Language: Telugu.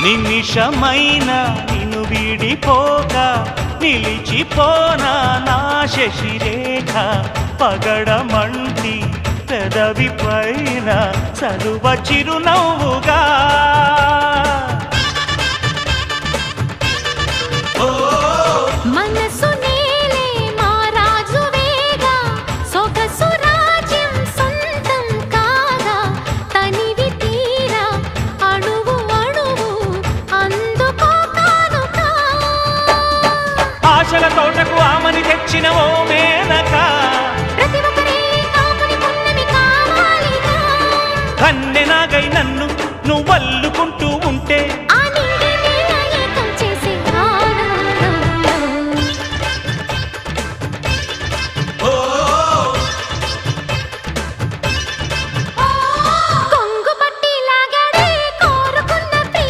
నిమిషమైన నిన్ను వీడిపోక నిలిచిపోనా నా శశిరేఖ పగడమంటి పెదవి పైన సరువ చిరునవ్వుగా మనసు నేలే మా రాజువేగా సొగసు రాజ్యం సొంతం కాగా తనివి తీరా అణువు అణువు అందుకో కానుక ఆశల తోటకు ఆమని తెచ్చిన ఓ మేనక ప్రతి ఒక్కరే కాముని పున్నమి కావాలిగా కన్నెనాగై నన్ను నువ్వల్లుకుంటూ ఉంటే